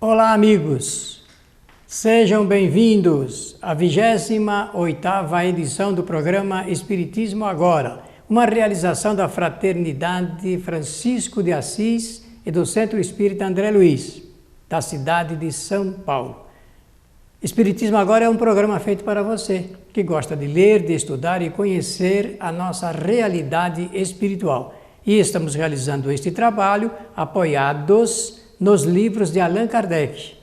Olá, amigos! Sejam bem-vindos à 28ª edição do programa Espiritismo Agora, uma realização da Fraternidade Francisco de Assis e do Centro Espírita André Luiz, da cidade de São Paulo. Espiritismo Agora é um programa feito para você, que gosta de ler, de estudar e conhecer a nossa realidade espiritual. E estamos realizando este trabalho apoiados nos livros de Allan Kardec,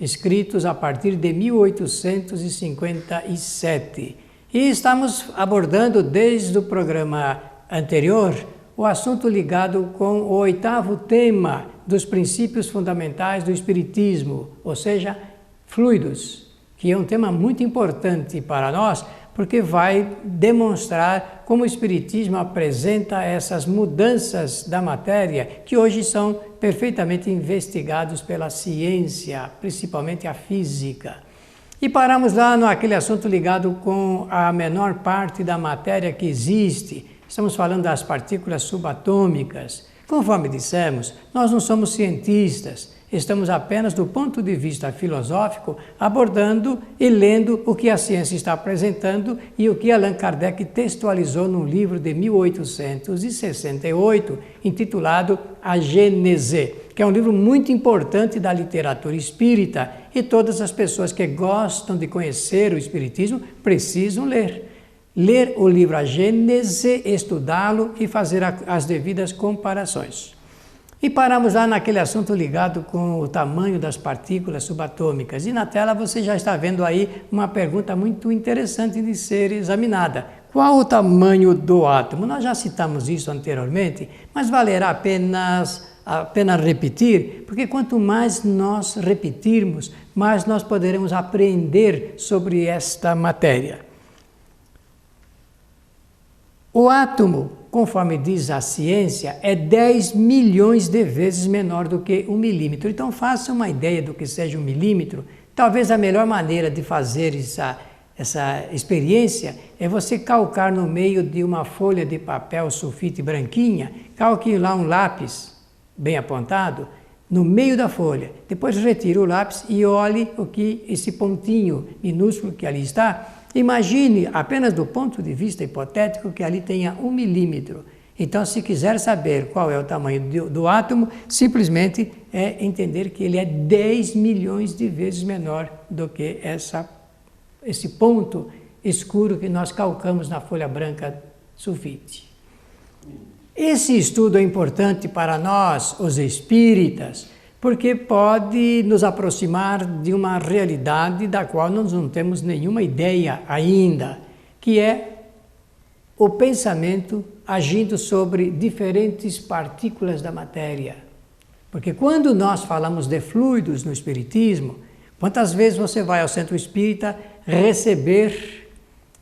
escritos a partir de 1857. E estamos abordando desde o programa anterior o assunto ligado com o 8º tema dos princípios fundamentais do Espiritismo, ou seja, fluidos, que é um tema muito importante para nós, porque vai demonstrar como o Espiritismo apresenta essas mudanças da matéria que hoje são perfeitamente investigados pela ciência, principalmente a física. E paramos lá naquele assunto ligado com a menor parte da matéria que existe. Estamos falando das partículas subatômicas. Conforme dissemos, nós não somos cientistas. Estamos apenas, do ponto de vista filosófico, abordando e lendo o que a ciência está apresentando e o que Allan Kardec textualizou num livro de 1868, intitulado A Gênese, que é um livro muito importante da literatura espírita e todas as pessoas que gostam de conhecer o Espiritismo precisam ler. Ler o livro A Gênese, estudá-lo e fazer as devidas comparações. E paramos lá naquele assunto ligado com o tamanho das partículas subatômicas. E na tela você já está vendo aí uma pergunta muito interessante de ser examinada. Qual o tamanho do átomo? Nós já citamos isso anteriormente, mas valerá a pena repetir, porque quanto mais nós repetirmos, mais nós poderemos aprender sobre esta matéria. O átomo, conforme diz a ciência, é 10 milhões de vezes menor do que 1 milímetro. Então faça uma ideia do que seja 1 milímetro. Talvez a melhor maneira de fazer essa experiência é você calcar no meio de uma folha de papel sulfite branquinha, calque lá um lápis bem apontado no meio da folha. Depois retire o lápis e olhe o que esse pontinho minúsculo que ali está. Imagine, apenas do ponto de vista hipotético, que ali tenha 1 milímetro. Então, se quiser saber qual é o tamanho do átomo, simplesmente é entender que ele é 10 milhões de vezes menor do que esse ponto escuro que nós calcamos na folha branca sulfite. Esse estudo é importante para nós, os espíritas, porque pode nos aproximar de uma realidade da qual nós não temos nenhuma ideia ainda, que é o pensamento agindo sobre diferentes partículas da matéria. Porque quando nós falamos de fluidos no Espiritismo, quantas vezes você vai ao centro espírita receber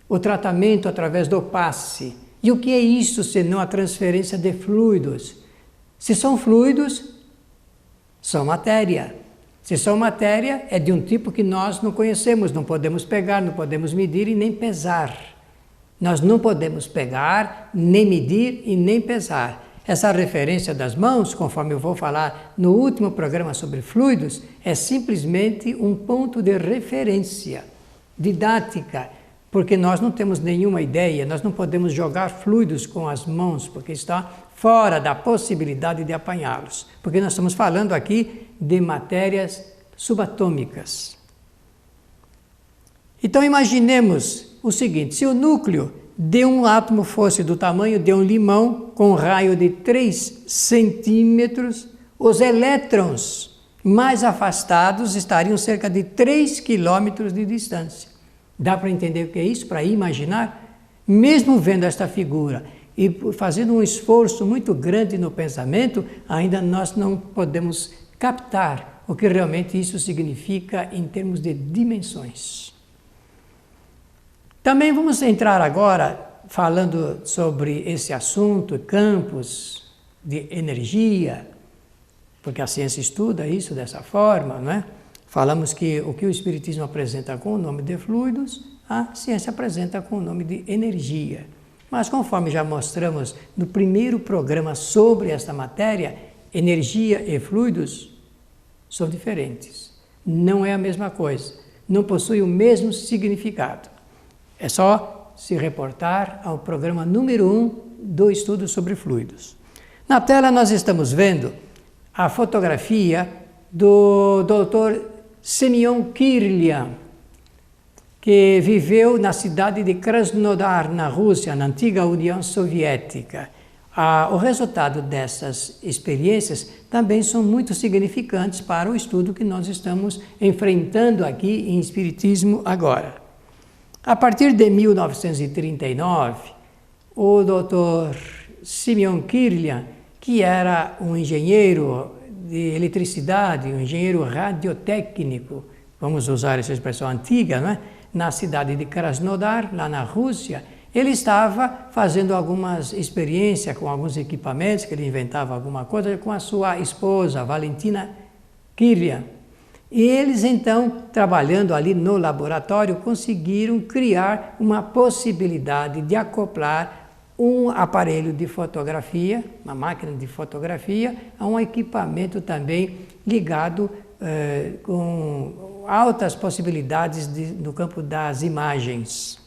o tratamento através do passe? E o que é isso senão a transferência de fluidos? Se são fluidos, são matéria. Se são matéria, é de um tipo que nós não conhecemos, não podemos pegar, não podemos medir e nem pesar. Nós não podemos pegar, nem medir e nem pesar. Essa referência das mãos, conforme eu vou falar no último programa sobre fluidos, é simplesmente um ponto de referência didática, porque nós não temos nenhuma ideia, nós não podemos jogar fluidos com as mãos, porque está fora da possibilidade de apanhá-los, porque nós estamos falando aqui de matérias subatômicas. Então imaginemos o seguinte, se o núcleo de um átomo fosse do tamanho de um limão, com um raio de 3 centímetros, os elétrons mais afastados estariam cerca de 3 quilômetros de distância. Dá para entender o que é isso? Para imaginar? Mesmo vendo esta figura e fazendo um esforço muito grande no pensamento, ainda nós não podemos captar o que realmente isso significa em termos de dimensões. Também vamos entrar agora falando sobre esse assunto, campos de energia, porque a ciência estuda isso dessa forma, não é? Falamos que o Espiritismo apresenta com o nome de fluidos, a ciência apresenta com o nome de energia. Mas conforme já mostramos no primeiro programa sobre esta matéria, energia e fluidos são diferentes. Não é a mesma coisa. Não possui o mesmo significado. É só se reportar ao programa número 1 do estudo sobre fluidos. Na tela nós estamos vendo a fotografia do Dr. Semyon Kirlian, que viveu na cidade de Krasnodar, na Rússia, na antiga União Soviética. O resultado dessas experiências também são muito significantes para o estudo que nós estamos enfrentando aqui em Espiritismo agora. A partir de 1939, o Dr. Semyon Kirlian, que era um engenheiro de eletricidade, um engenheiro radiotécnico, vamos usar essa expressão antiga, não é? Na cidade de Krasnodar, lá na Rússia, ele estava fazendo algumas experiências com alguns equipamentos, que ele inventava alguma coisa, com a sua esposa, Valentina Kirlian. E eles, então, trabalhando ali no laboratório, conseguiram criar uma possibilidade de acoplar um aparelho de fotografia, uma máquina de fotografia, a um equipamento também ligado com altas possibilidades no campo das imagens.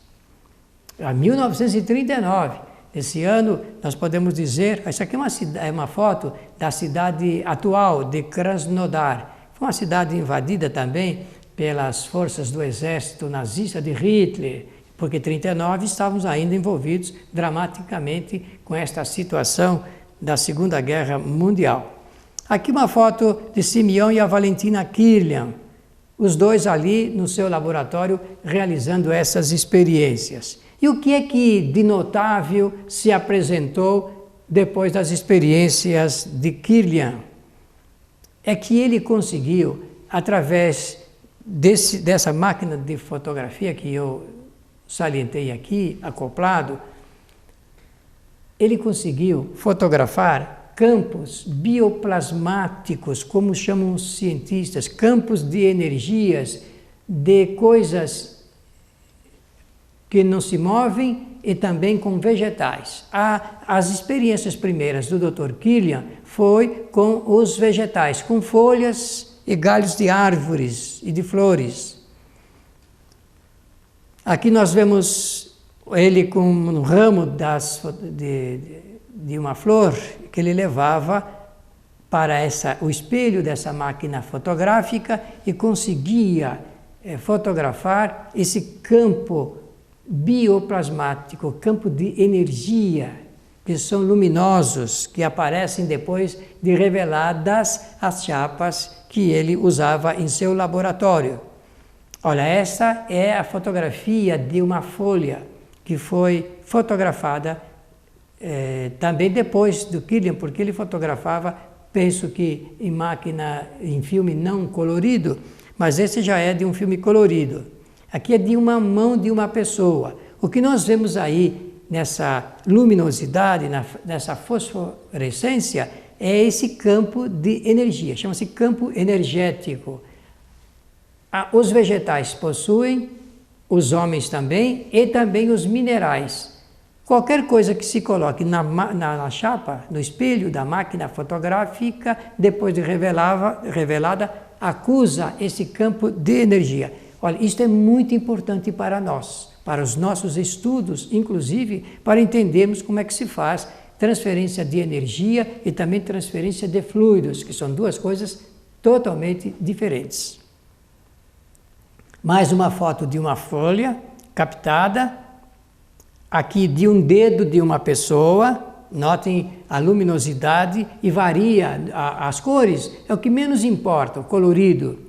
Em 1939, esse ano, nós podemos dizer, essa aqui é uma foto da cidade atual de Krasnodar. Foi uma cidade invadida também pelas forças do exército nazista de Hitler, porque em 1939 estávamos ainda envolvidos dramaticamente com esta situação da Segunda Guerra Mundial. Aqui uma foto de Semyon e a Valentina Kirlian, os dois ali no seu laboratório realizando essas experiências. E o que é que de notável se apresentou depois das experiências de Kirlian? É que ele conseguiu, através dessa máquina de fotografia que eu salientei aqui, acoplado, ele conseguiu fotografar campos bioplasmáticos, como chamam os cientistas, campos de energias, de coisas que não se movem e também com vegetais. As experiências primeiras do Dr. Kirlian foi com os vegetais, com folhas e galhos de árvores e de flores. Aqui nós vemos ele com um ramo de uma flor que ele levava para o espelho dessa máquina fotográfica e conseguia fotografar esse campo bioplasmático, campo de energia, que são luminosos, que aparecem depois de reveladas as chapas que ele usava em seu laboratório. Olha, essa é a fotografia de uma folha que foi fotografada também depois do Kirlian, porque ele fotografava, penso que em filme não colorido, mas esse já é de um filme colorido. Aqui é de uma mão de uma pessoa. O que nós vemos aí nessa luminosidade, nessa fosforescência, é esse campo de energia, chama-se campo energético. Os vegetais possuem, os homens também, e também os minerais. Qualquer coisa que se coloque na chapa, no espelho da máquina fotográfica, depois de revelada, acusa esse campo de energia. Olha, isto é muito importante para nós, para os nossos estudos, inclusive para entendermos como é que se faz transferência de energia e também transferência de fluidos, que são duas coisas totalmente diferentes. Mais uma foto de uma folha captada, aqui de um dedo de uma pessoa, notem a luminosidade e varia as cores, é o que menos importa, o colorido.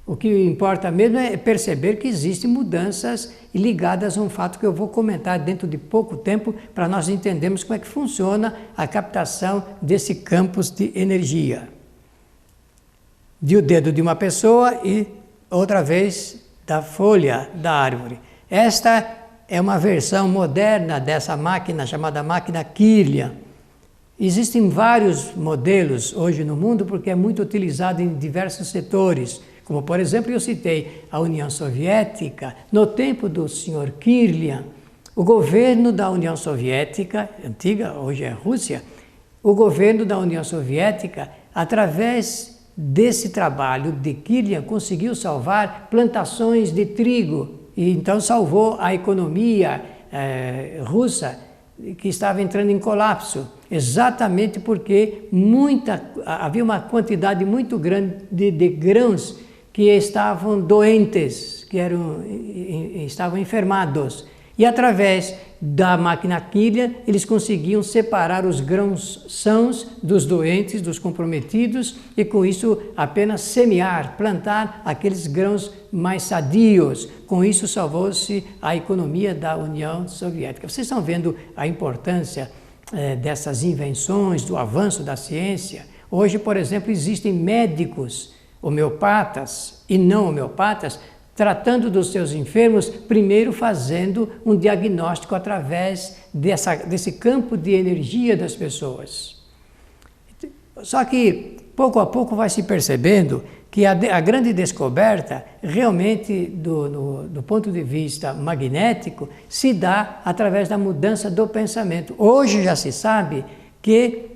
O que importa mesmo é perceber que existem mudanças ligadas a um fato que eu vou comentar dentro de pouco tempo para nós entendermos como é que funciona a captação desse campos de energia. De o dedo de uma pessoa e outra vez da folha da árvore. Esta é uma versão moderna dessa máquina chamada máquina Kirlian. Existem vários modelos hoje no mundo porque é muito utilizado em diversos setores. Como, por exemplo, eu citei a União Soviética. No tempo do Sr. Kirlian, o governo da União Soviética, antiga, hoje é Rússia, o governo da União Soviética, através desse trabalho de Kirlian, conseguiu salvar plantações de trigo e então salvou a economia russa, que estava entrando em colapso, exatamente porque havia uma quantidade muito grande de grãos que estavam doentes, estavam enfermados. E através da máquina Kirlian, eles conseguiam separar os grãos sãos dos doentes, dos comprometidos, e com isso apenas semear, plantar aqueles grãos mais sadios. Com isso salvou-se a economia da União Soviética. Vocês estão vendo a importância dessas invenções, do avanço da ciência. Hoje, por exemplo, existem médicos homeopatas e não homeopatas tratando dos seus enfermos, primeiro fazendo um diagnóstico através desse campo de energia das pessoas. Só que, pouco a pouco, vai se percebendo que a grande descoberta, realmente, do ponto de vista magnético, se dá através da mudança do pensamento. Hoje já se sabe que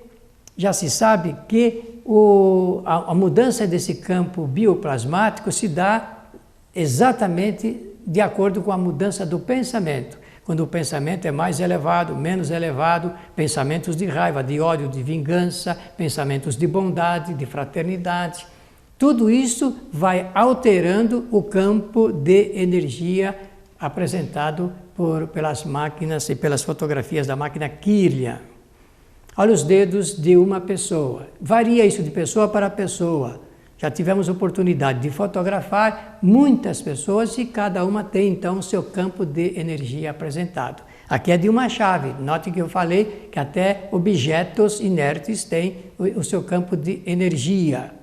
a mudança desse campo bioplasmático se dá exatamente de acordo com a mudança do pensamento. Quando o pensamento é mais elevado, menos elevado, pensamentos de raiva, de ódio, de vingança, pensamentos de bondade, de fraternidade. Tudo isso vai alterando o campo de energia apresentado pelas máquinas e pelas fotografias da máquina Kirlian. Olha os dedos de uma pessoa. Varia isso de pessoa para pessoa. Já tivemos oportunidade de fotografar muitas pessoas e cada uma tem, então, o seu campo de energia apresentado. Aqui é de uma chave. Note que eu falei que até objetos inertes têm o seu campo de energia.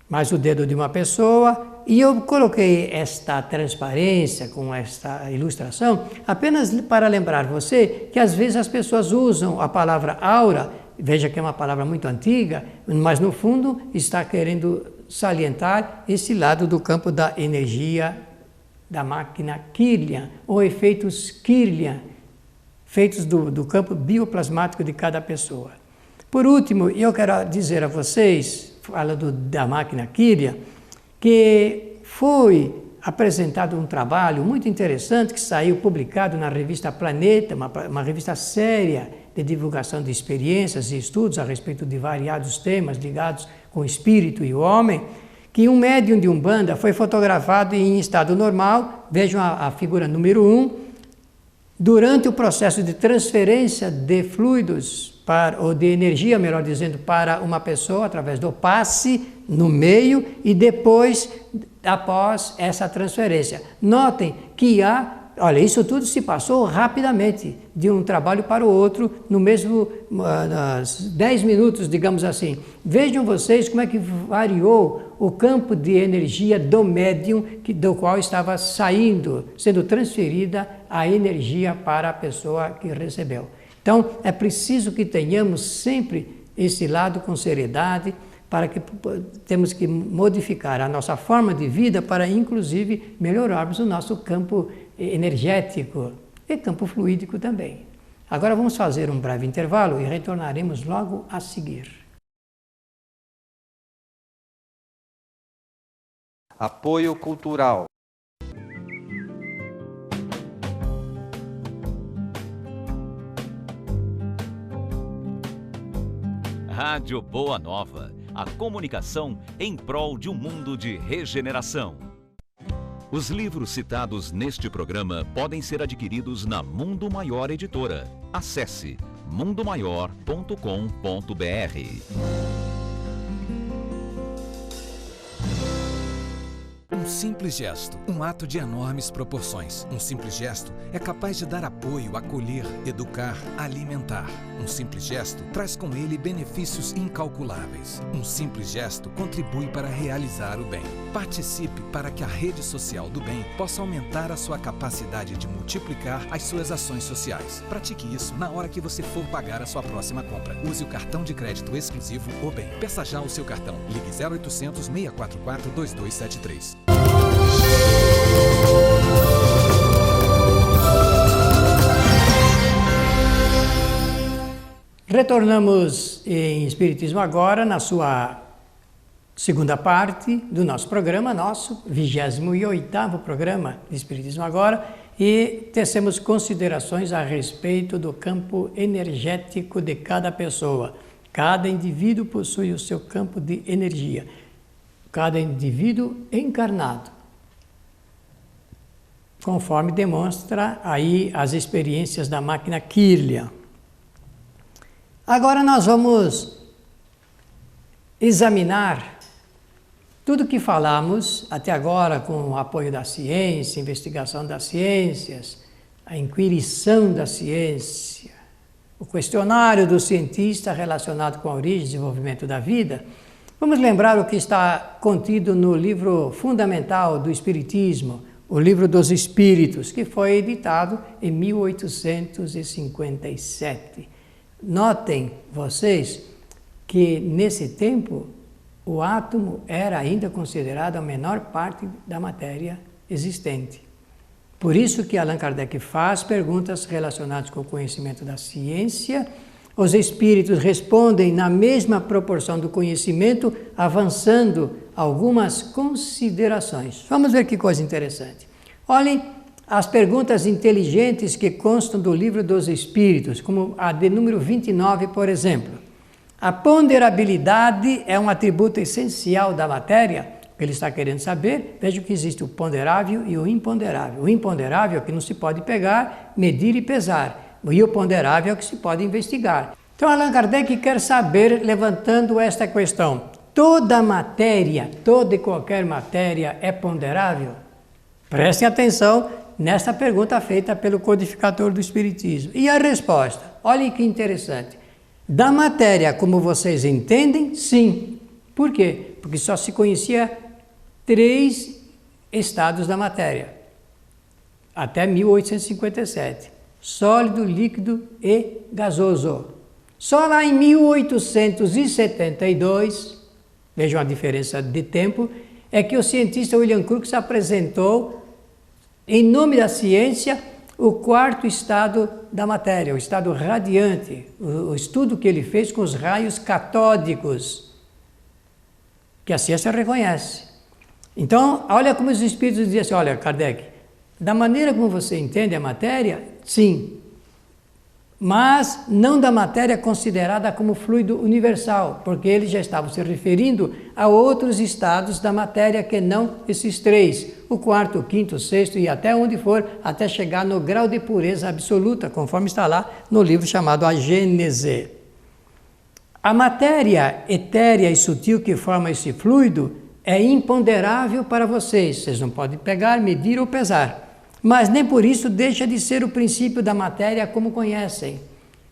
Mais o dedo de uma pessoa. E eu coloquei esta transparência com esta ilustração apenas para lembrar você que às vezes as pessoas usam a palavra aura. Veja que é uma palavra muito antiga, mas no fundo está querendo salientar esse lado do campo da energia da máquina Kirlian, ou efeitos Kirlian, feitos do campo bioplasmático de cada pessoa. Por último, eu quero dizer a vocês, falando da máquina Kirlian, que foi apresentado um trabalho muito interessante que saiu publicado na revista Planeta, uma revista séria de divulgação de experiências e estudos a respeito de variados temas ligados com o espírito e o homem, que um médium de Umbanda foi fotografado em estado normal, vejam a figura número 1, durante o processo de transferência de fluidos, ou de energia, melhor dizendo, para uma pessoa, através do passe no meio e depois, após essa transferência. Notem que olha, isso tudo se passou rapidamente, de um trabalho para o outro, no mesmo 10 minutos, digamos assim. Vejam vocês como é que variou o campo de energia do médium, do qual estava sendo transferida a energia para a pessoa que recebeu. Então, é preciso que tenhamos sempre esse lado com seriedade, para que temos que modificar a nossa forma de vida para, inclusive, melhorarmos o nosso campo energético e campo fluídico também. Agora vamos fazer um breve intervalo e retornaremos logo a seguir. Apoio cultural. Rádio Boa Nova, a comunicação em prol de um mundo de regeneração. Os livros citados neste programa podem ser adquiridos na Mundo Maior Editora. Acesse mundomaior.com.br. Um simples gesto, um ato de enormes proporções. Um simples gesto é capaz de dar apoio, acolher, educar, alimentar. Um simples gesto traz com ele benefícios incalculáveis. Um simples gesto contribui para realizar o bem. Participe para que a rede social do bem possa aumentar a sua capacidade de multiplicar as suas ações sociais. Pratique isso na hora que você for pagar a sua próxima compra. Use o cartão de crédito exclusivo O Bem. Peça já o seu cartão. Ligue 0800 644 2273. Retornamos em Espiritismo Agora, na sua segunda parte do nosso programa, nosso 28º programa de Espiritismo Agora, e tecemos considerações a respeito do campo energético de cada pessoa. Cada indivíduo possui o seu campo de energia, cada indivíduo encarnado, conforme demonstra aí as experiências da máquina Kirlian. Agora nós vamos examinar tudo que falamos até agora com o apoio da ciência, investigação das ciências, a inquirição da ciência, o questionário do cientista relacionado com a origem e desenvolvimento da vida. Vamos lembrar o que está contido no livro fundamental do Espiritismo, o Livro dos Espíritos, que foi editado em 1857. Notem vocês que nesse tempo o átomo era ainda considerado a menor parte da matéria existente. Por isso que Allan Kardec faz perguntas relacionadas com o conhecimento da ciência. Os espíritos respondem na mesma proporção do conhecimento, avançando algumas considerações. Vamos ver que coisa interessante. Olhem as perguntas inteligentes que constam do Livro dos Espíritos, como a de número 29, por exemplo. A ponderabilidade é um atributo essencial da matéria? O que ele está querendo saber, veja que existe o ponderável e o imponderável. O imponderável é o que não se pode pegar, medir e pesar. E o ponderável é o que se pode investigar. Então Allan Kardec quer saber, levantando esta questão, toda matéria, toda e qualquer matéria é ponderável? Prestem atenção nesta pergunta feita pelo codificador do Espiritismo. E a resposta, olhem que interessante. Da matéria, como vocês entendem, sim. Por quê? Porque só se conhecia 3 estados da matéria, até 1857. Sólido, líquido e gasoso. Só lá em 1872, vejam a diferença de tempo, é que o cientista William Crookes apresentou, em nome da ciência, o 4º estado da matéria, o estado radiante, o estudo que ele fez com os raios catódicos, que a ciência reconhece. Então, olha como os espíritos dizem assim, olha, Kardec, da maneira como você entende a matéria, sim, mas não da matéria considerada como fluido universal, porque eles já estavam se referindo a outros estados da matéria que não esses 3, o 4º, o 5º, o 6º e até onde for, até chegar no grau de pureza absoluta, conforme está lá no livro chamado A Gênese. A matéria etérea e sutil que forma esse fluido é imponderável para vocês, vocês não podem pegar, medir ou pesar. Mas nem por isso deixa de ser o princípio da matéria como conhecem.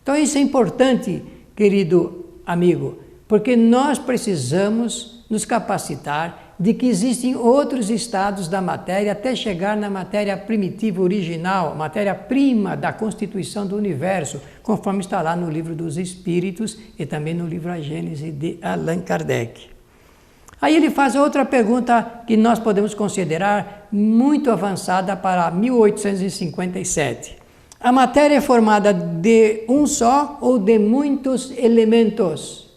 Então isso é importante, querido amigo, porque nós precisamos nos capacitar de que existem outros estados da matéria até chegar na matéria primitiva original, matéria-prima da constituição do universo, conforme está lá no Livro dos Espíritos e também no livro A Gênese de Allan Kardec. Aí ele faz outra pergunta que nós podemos considerar muito avançada para 1857. A matéria é formada de um só ou de muitos elementos?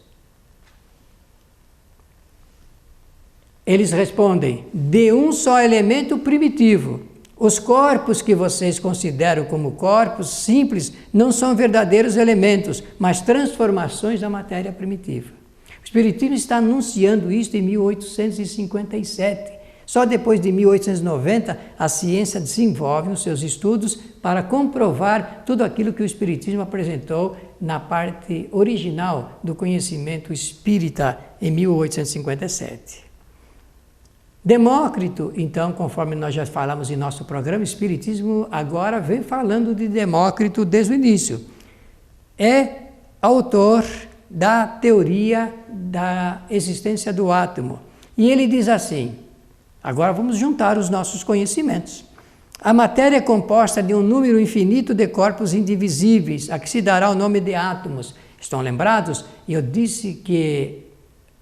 Eles respondem, de um só elemento primitivo. Os corpos que vocês consideram como corpos simples não são verdadeiros elementos, mas transformações da matéria primitiva. O Espiritismo está anunciando isso em 1857. Só depois de 1890, a ciência desenvolve os seus estudos para comprovar tudo aquilo que o Espiritismo apresentou na parte original do conhecimento espírita em 1857. Demócrito, então, conforme nós já falamos em nosso programa, o Espiritismo agora vem falando de Demócrito desde o início. É autor da teoria da existência do átomo. E ele diz assim, agora vamos juntar os nossos conhecimentos. A matéria é composta de um número infinito de corpos indivisíveis, a que se dará o nome de átomos. Estão lembrados? Eu disse que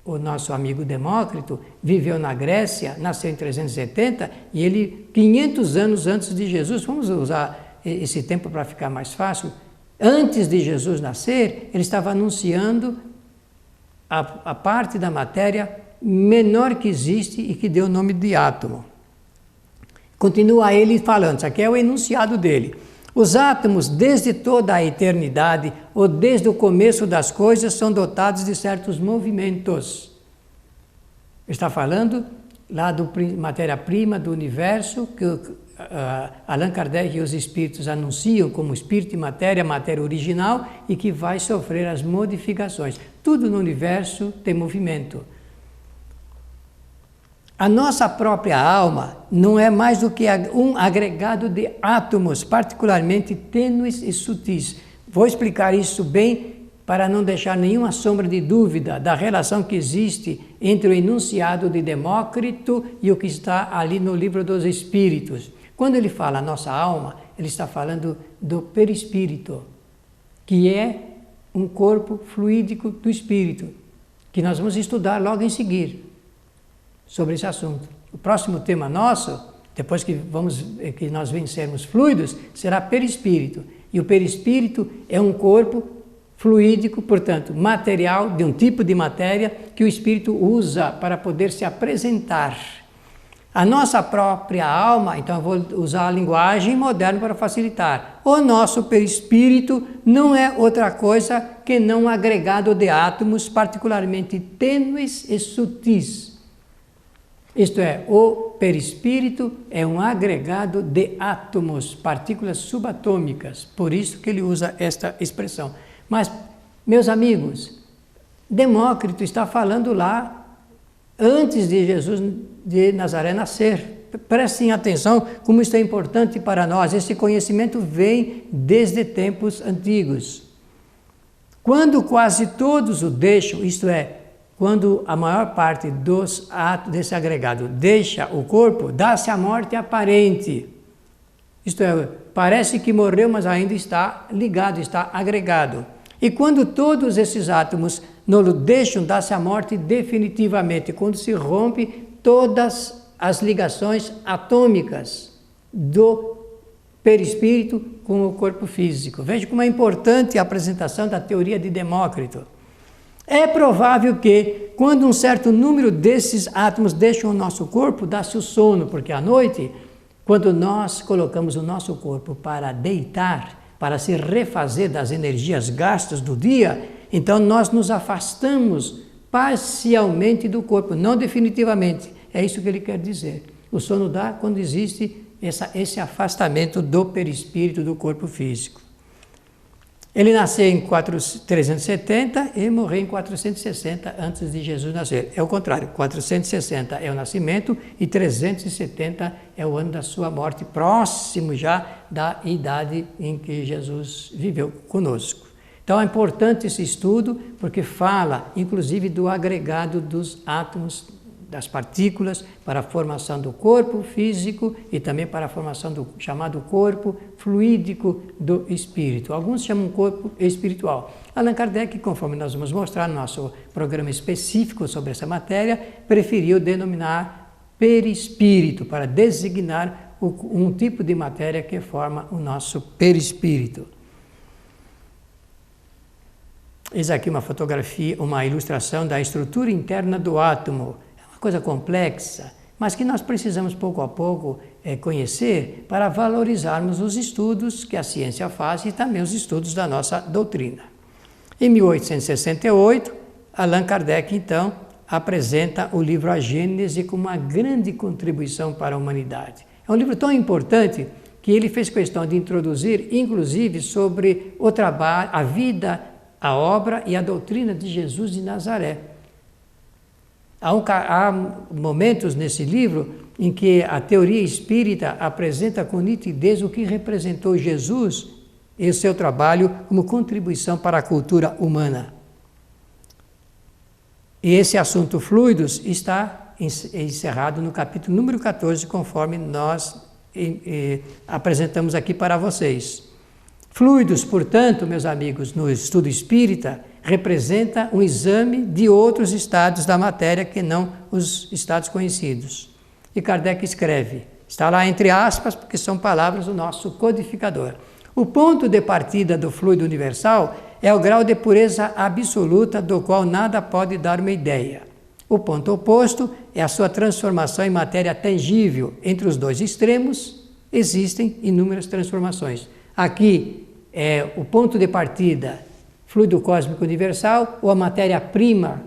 o nosso amigo Demócrito viveu na Grécia, nasceu em 370, e ele, 500 anos antes de Jesus, vamos usar esse tempo para ficar mais fácil, antes de Jesus nascer, ele estava anunciando a parte da matéria menor que existe e que deu o nome de átomo. Continua ele falando, isso aqui é o enunciado dele. Os átomos, desde toda a eternidade, ou desde o começo das coisas, são dotados de certos movimentos. Está falando lá da matéria-prima do universo, que Allan Kardec e os espíritos anunciam como espírito e matéria, matéria original, e que vai sofrer as modificações. Tudo no universo tem movimento. A nossa própria alma não é mais do que um agregado de átomos, particularmente tênues e sutis. Vou explicar isso bem para não deixar nenhuma sombra de dúvida da relação que existe entre o enunciado de Demócrito e o que está ali no Livro dos Espíritos. Quando ele fala nossa alma, ele está falando do perispírito, que é um corpo fluídico do espírito, que nós vamos estudar logo em seguida sobre esse assunto. O próximo tema nosso, depois que nós vencermos fluidos, será perispírito. E o perispírito é um corpo fluídico, portanto, material, de um tipo de matéria que o espírito usa para poder se apresentar. A nossa própria alma, então eu vou usar a linguagem moderna para facilitar. O nosso perispírito não é outra coisa que não um agregado de átomos particularmente tênues e sutis. Isto é, o perispírito é um agregado de átomos, partículas subatômicas, por isso que ele usa esta expressão. Mas, meus amigos, Demócrito está falando lá antes de Jesus de Nazaré nascer. Prestem atenção como isso é importante para nós. Esse conhecimento vem desde tempos antigos. Quando quase todos o deixam, isto é, quando a maior parte dos átomos desse agregado deixa o corpo, dá-se a morte aparente. Isto é, parece que morreu, mas ainda está ligado, está agregado. E quando todos esses átomos não o deixam, dá-se a morte definitivamente, quando se rompe todas as ligações atômicas do perispírito com o corpo físico. Veja como é importante a apresentação da teoria de Demócrito. É provável que, quando um certo número desses átomos deixam o nosso corpo, dá-se o sono, porque à noite, quando nós colocamos o nosso corpo para deitar, para se refazer das energias gastas do dia, então nós nos afastamos parcialmente do corpo, não definitivamente. É isso que ele quer dizer. O sono dá quando existe esse afastamento do perispírito do corpo físico. Ele nasceu em 370 e morreu em 460 antes de Jesus nascer. É o contrário, 460 é o nascimento e 370 é o ano da sua morte, próximo já da idade em que Jesus viveu conosco. Então é importante esse estudo porque fala, inclusive, do agregado dos átomos, das partículas para a formação do corpo físico e também para a formação do chamado corpo fluídico do espírito. Alguns chamam corpo espiritual. Allan Kardec, conforme nós vamos mostrar no nosso programa específico sobre essa matéria, preferiu denominar perispírito para designar um tipo de matéria que forma o nosso perispírito. Eis aqui uma fotografia, uma ilustração da estrutura interna do átomo. Coisa complexa, mas que nós precisamos pouco a pouco conhecer para valorizarmos os estudos que a ciência faz e também os estudos da nossa doutrina. Em 1868, Allan Kardec, então, apresenta o livro A Gênese como uma grande contribuição para a humanidade. É um livro tão importante que ele fez questão de introduzir, inclusive, sobre o trabalho, a vida, a obra e a doutrina de Jesus de Nazaré. Há momentos nesse livro em que a teoria espírita apresenta com nitidez o que representou Jesus e o seu trabalho como contribuição para a cultura humana. E esse assunto fluidos está encerrado no capítulo número 14, conforme nós apresentamos aqui para vocês. Fluidos, portanto, meus amigos, no estudo espírita, representa um exame de outros estados da matéria que não os estados conhecidos. E Kardec escreve, está lá entre aspas, porque são palavras do nosso codificador. O ponto de partida do fluido universal é o grau de pureza absoluta do qual nada pode dar uma ideia. O ponto oposto é a sua transformação em matéria tangível. Entre os dois extremos existem inúmeras transformações. Aqui é o ponto de partida, fluido cósmico universal, ou a matéria-prima,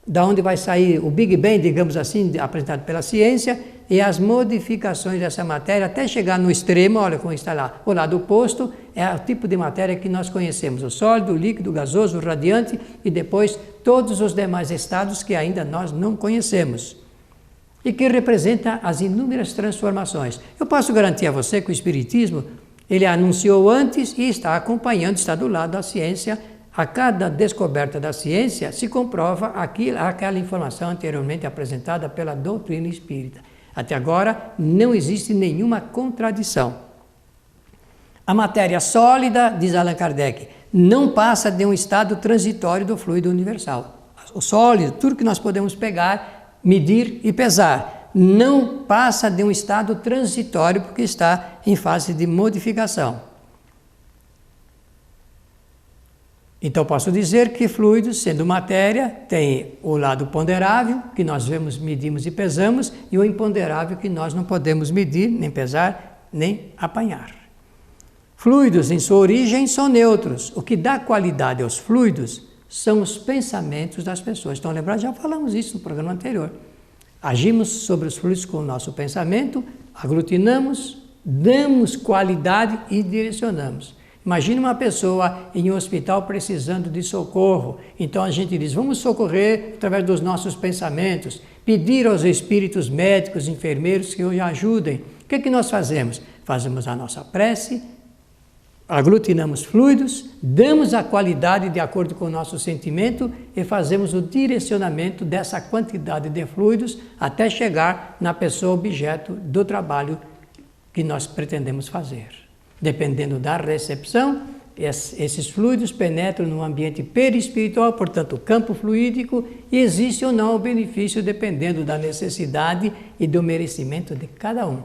da onde vai sair o Big Bang, digamos assim, apresentado pela ciência, e as modificações dessa matéria até chegar no extremo, olha como está lá, o lado oposto é o tipo de matéria que nós conhecemos, o sólido, o líquido, o gasoso, o radiante e depois todos os demais estados que ainda nós não conhecemos e que representa as inúmeras transformações. Eu posso garantir a você que o Espiritismo, ele anunciou antes e está acompanhando, está do lado da ciência. A cada descoberta da ciência se comprova aquela informação anteriormente apresentada pela doutrina espírita. Até agora não existe nenhuma contradição. A matéria sólida, diz Allan Kardec, não passa de um estado transitório do fluido universal. O sólido, tudo que nós podemos pegar, medir e pesar, não passa de um estado transitório porque está em fase de modificação. Então, posso dizer que fluidos, sendo matéria, tem o lado ponderável, que nós vemos, medimos e pesamos, e o imponderável, que nós não podemos medir, nem pesar, nem apanhar. Fluidos, em sua origem, são neutros. O que dá qualidade aos fluidos são os pensamentos das pessoas. Estão lembrados? Já falamos isso no programa anterior. Agimos sobre os fluidos com o nosso pensamento, aglutinamos, damos qualidade e direcionamos. Imagine uma pessoa em um hospital precisando de socorro. Então a gente diz, vamos socorrer através dos nossos pensamentos, pedir aos espíritos médicos, enfermeiros que hoje ajudem. O que é que nós fazemos? Fazemos a nossa prece, aglutinamos fluidos, damos a qualidade de acordo com o nosso sentimento e fazemos o direcionamento dessa quantidade de fluidos até chegar na pessoa objeto do trabalho que nós pretendemos fazer. Dependendo da recepção, esses fluidos penetram no ambiente perispiritual, portanto, o campo fluídico, e existe ou não o benefício dependendo da necessidade e do merecimento de cada um.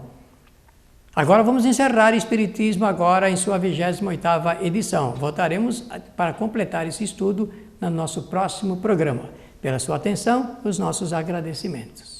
Agora vamos encerrar o Espiritismo agora em sua 28ª edição. Voltaremos para completar esse estudo no nosso próximo programa. Pela sua atenção, os nossos agradecimentos.